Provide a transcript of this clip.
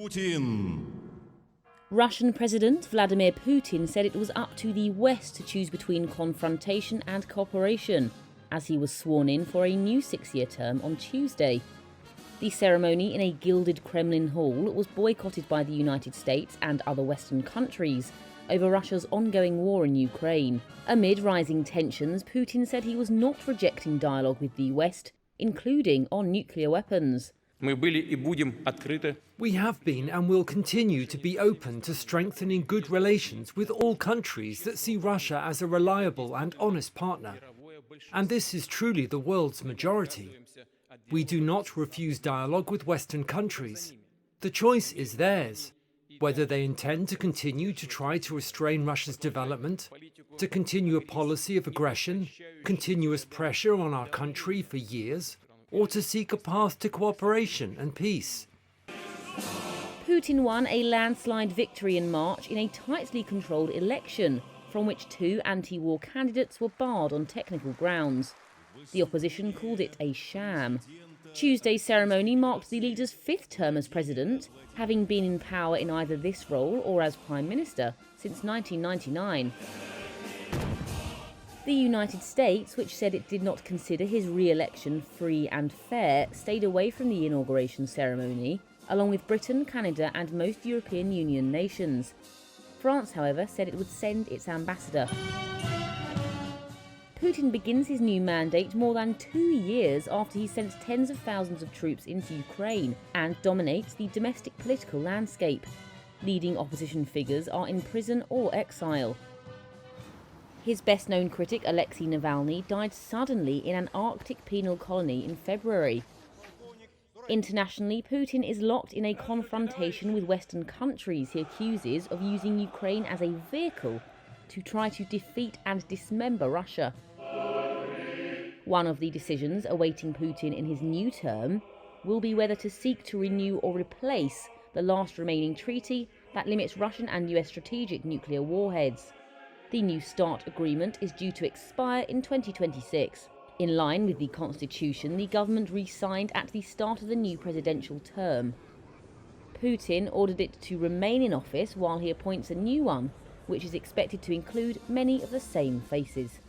Putin. Russian President Vladimir Putin said it was up to the West to choose between confrontation and cooperation, as he was sworn in for a new 6-year term on Tuesday. The ceremony in a gilded Kremlin hall was boycotted by the United States and other Western countries over Russia's ongoing war in Ukraine. Amid rising tensions, Putin said he was not rejecting dialogue with the West, including on nuclear weapons. We have been and will continue to be open to strengthening good relations with all countries that see Russia as a reliable and honest partner. And this is truly the world's majority. We do not refuse dialogue with Western countries. The choice is theirs, whether they intend to continue to try to restrain Russia's development, to continue a policy of aggression, continuous pressure on our country for years, or to seek a path to cooperation and peace. Putin won a landslide victory in March in a tightly controlled election, from which 2 anti-war candidates were barred on technical grounds. The opposition called it a sham. Tuesday's ceremony marked the leader's 5th term as president, having been in power in either this role or as prime minister since 1999. The United States, which said it did not consider his re-election free and fair, stayed away from the inauguration ceremony, along with Britain, Canada and most European Union nations. France, however, said it would send its ambassador. Putin begins his new mandate more than 2 years after he sent tens of thousands of troops into Ukraine and dominates the domestic political landscape. Leading opposition figures are in prison or exile. His best-known critic, Alexei Navalny, died suddenly in an Arctic penal colony in February. Internationally, Putin is locked in a confrontation with Western countries he accuses of using Ukraine as a vehicle to try to defeat and dismember Russia. One of the decisions awaiting Putin in his new term will be whether to seek to renew or replace the last remaining treaty that limits Russian and US strategic nuclear warheads. The New START agreement is due to expire in 2026. In line with the constitution, the government re-signed at the start of the new presidential term. Putin ordered it to remain in office while he appoints a new one, which is expected to include many of the same faces.